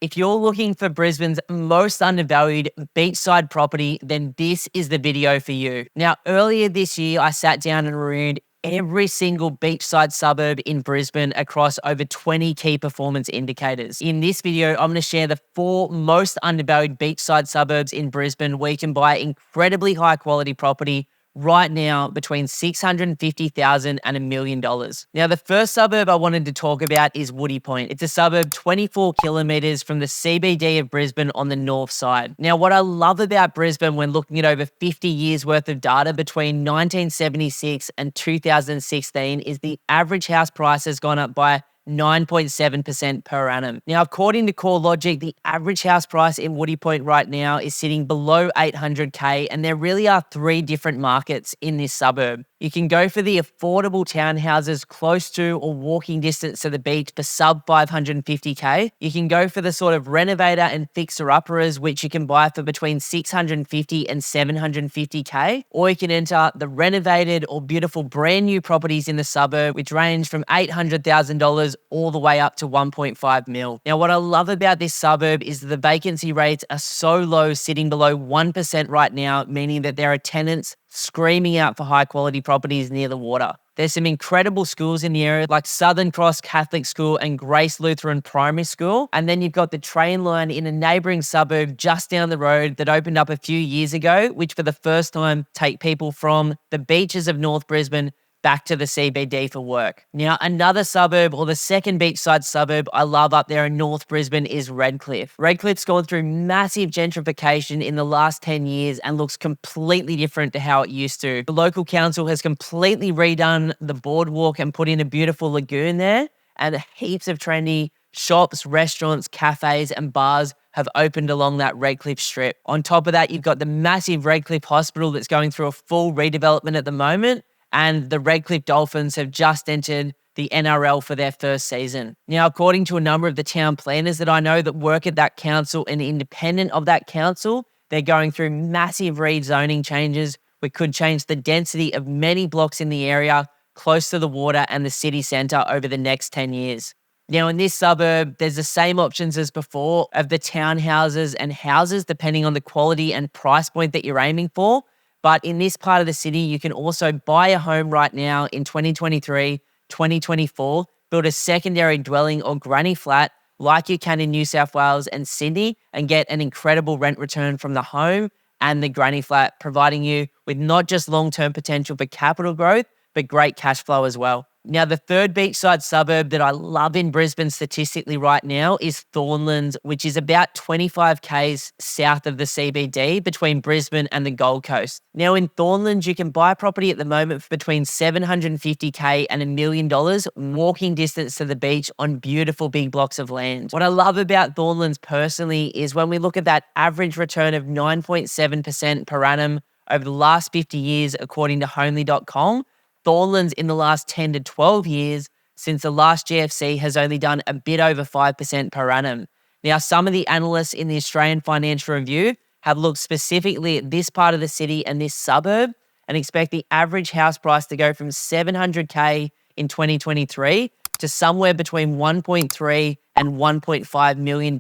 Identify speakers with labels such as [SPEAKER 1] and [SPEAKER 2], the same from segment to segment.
[SPEAKER 1] If you're looking for Brisbane's most undervalued beachside property, then this is the video for you. Now, earlier this year, I sat down and reviewed every single beachside suburb in Brisbane across over 20 key performance indicators. In this video, I'm going to share the 4 most undervalued beachside suburbs in Brisbane where you can buy incredibly high quality property right now between $650,000 and $1 million. Now, the first suburb I wanted to talk about is Woody Point. It's a suburb 24 kilometres from the CBD of Brisbane on the north side. Now, what I love about Brisbane when looking at over 50 years worth of data between 1976 and 2016 is the average house price has gone up by 9.7% per annum. Now, according to CoreLogic, the average house price in Woody Point right now is sitting below $800K, and there really are 3 different markets in this suburb. You can go for the affordable townhouses close to or walking distance to the beach for sub $550K. You can go for the sort of renovator and fixer-uppers, which you can buy for between $650 and $750K. Or you can enter the renovated or beautiful brand new properties in the suburb, which range from $800,000 all the way up to 1.5 mil. Now, what I love about this suburb is that the vacancy rates are so low, sitting below 1% right now, meaning that there are tenants screaming out for high quality properties near the water. There's some incredible schools in the area like Southern Cross Catholic School and Grace Lutheran Primary School. And then you've got the train line in a neighbouring suburb just down the road that opened up a few years ago, which for the first time take people from the beaches of North Brisbane back to the CBD for work. Now, another suburb, or the second beachside suburb I love up there in North Brisbane is Redcliffe. Redcliffe's gone through massive gentrification in the last 10 years and looks completely different to how it used to. The local council has completely redone the boardwalk and put in a beautiful lagoon there, and heaps of trendy shops, restaurants, cafes and bars have opened along that Redcliffe strip. On top of that, you've got the massive Redcliffe Hospital that's going through a full redevelopment at the moment, and the Redcliffe Dolphins have just entered the NRL for their first season. Now, according to a number of the town planners that I know that work at that council and independent of that council, they're going through massive rezoning changes which could change the density of many blocks in the area close to the water and the city centre over the next 10 years. Now, in this suburb, there's the same options as before of the townhouses and houses, depending on the quality and price point that you're aiming for. But in this part of the city, you can also buy a home right now in 2023, 2024, build a secondary dwelling or granny flat like you can in New South Wales and Sydney and get an incredible rent return from the home and the granny flat, providing you with not just long-term potential for capital growth, but great cash flow as well. Now, the third beachside suburb that I love in Brisbane statistically right now is Thornlands, which is about 25 k's south of the CBD between Brisbane and the Gold Coast. Now, in Thornlands, you can buy property at the moment for between $750K and $1 million, walking distance to the beach on beautiful big blocks of land. What I love about Thornlands personally is when we look at that average return of 9.7% per annum over the last 50 years, according to homely.com, Thornlands in the last 10 to 12 years since the last GFC has only done a bit over 5% per annum. Now, some of the analysts in the Australian Financial Review have looked specifically at this part of the city and this suburb and expect the average house price to go from $700K in 2023 to somewhere between $1.3 and $1.5 million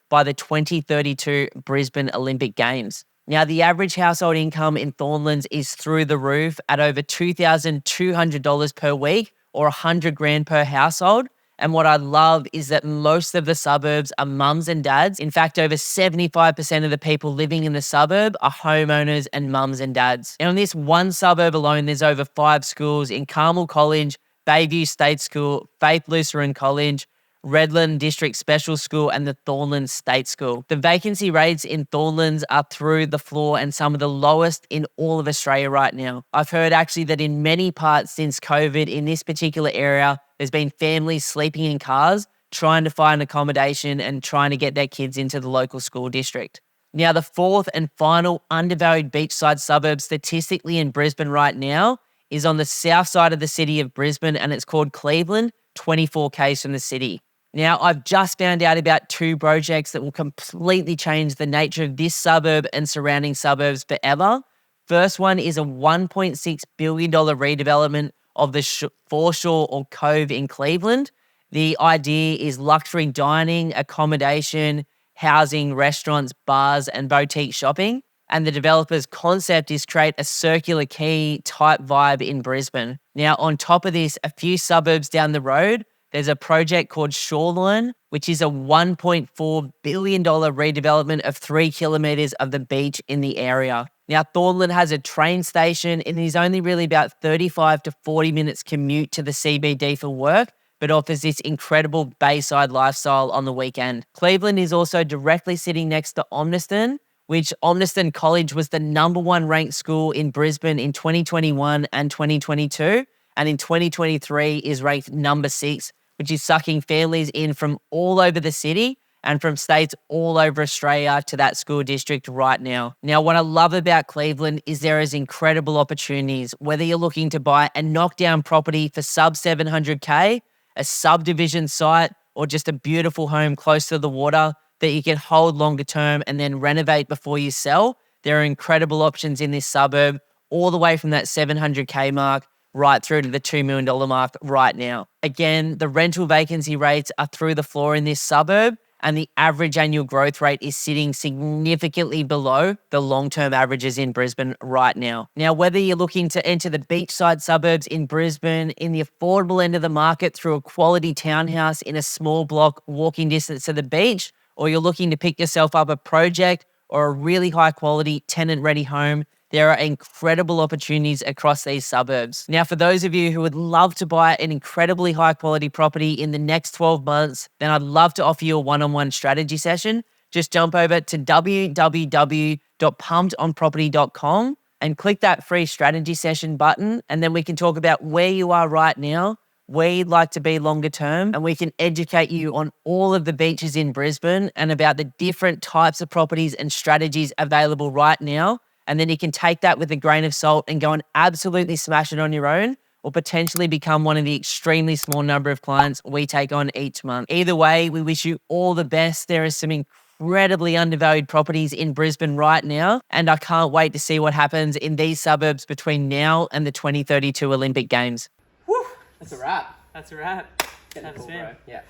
[SPEAKER 1] by the 2032 Brisbane Olympic Games. Now, the average household income in Thornlands is through the roof at over $2,200 per week or $100,000 per household. And what I love is that most of the suburbs are mums and dads. In fact, over 75% of the people living in the suburb are homeowners and mums and dads. And in this one suburb alone, there's over 5 schools in Carmel College, Bayview State School, Faith Lutheran College, Redland District Special School and the Thornlands State School. The vacancy rates in Thornlands are through the floor and some of the lowest in all of Australia right now. I've heard actually that in many parts since COVID in this particular area, there's been families sleeping in cars trying to find accommodation and trying to get their kids into the local school district. Now, the fourth and final undervalued beachside suburb statistically in Brisbane right now is on the south side of the city of Brisbane, and it's called Cleveland, 24 k's from the city. Now, I've just found out about 2 projects that will completely change the nature of this suburb and surrounding suburbs forever. First one is a $1.6 billion redevelopment of the foreshore or cove in Cleveland. The idea is luxury dining, accommodation, housing, restaurants, bars, and boutique shopping. And the developer's concept is create a circular quay type vibe in Brisbane. Now, on top of this, a few suburbs down the road, there's a project called Shoreline, which is a $1.4 billion redevelopment of 3 kilometres of the beach in the area. Now, Thornton has a train station and is only really about 35 to 40 minutes commute to the CBD for work, but offers this incredible bayside lifestyle on the weekend. Cleveland is also directly sitting next to Omniston, which Omniston College was the #1 ranked school in Brisbane in 2021 and 2022, and in 2023 is ranked #6, which is sucking families in from all over the city and from states all over Australia to that school district right now. Now, what I love about Cleveland is there is incredible opportunities, whether you're looking to buy a knockdown property for sub 700K, a subdivision site, or just a beautiful home close to the water that you can hold longer term and then renovate before you sell. There are incredible options in this suburb, all the way from that 700K mark right through to the $2 million mark right now. Again, the rental vacancy rates are through the floor in this suburb, and the average annual growth rate is sitting significantly below the long-term averages in Brisbane right now. Now, whether you're looking to enter the beachside suburbs in Brisbane in the affordable end of the market through a quality townhouse in a small block walking distance to the beach, or you're looking to pick yourself up a project or a really high-quality tenant-ready home, there are incredible opportunities across these suburbs. Now, for those of you who would love to buy an incredibly high-quality property in the next 12 months, then I'd love to offer you a one-on-one strategy session. Just jump over to www.pumkedonproperty.com and click that free strategy session button, and then we can talk about where you are right now, where you'd like to be longer term, and we can educate you on all of the beaches in Brisbane and about the different types of properties and strategies available right now. And then you can take that with a grain of salt and go and absolutely smash it on your own, or potentially become one of the extremely small number of clients we take on each month. Either way, we wish you all the best. There are some incredibly undervalued properties in Brisbane right now, and I can't wait to see what happens in these suburbs between now and the 2032 Olympic Games.
[SPEAKER 2] Woo! That's a wrap.
[SPEAKER 3] That's a wrap.
[SPEAKER 2] Getting cool,
[SPEAKER 3] spin.
[SPEAKER 2] bro. Yeah.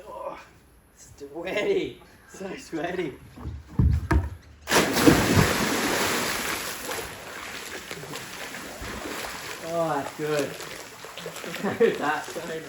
[SPEAKER 2] Oh, sweaty. So sweaty. Oh, that's good. That's so nice.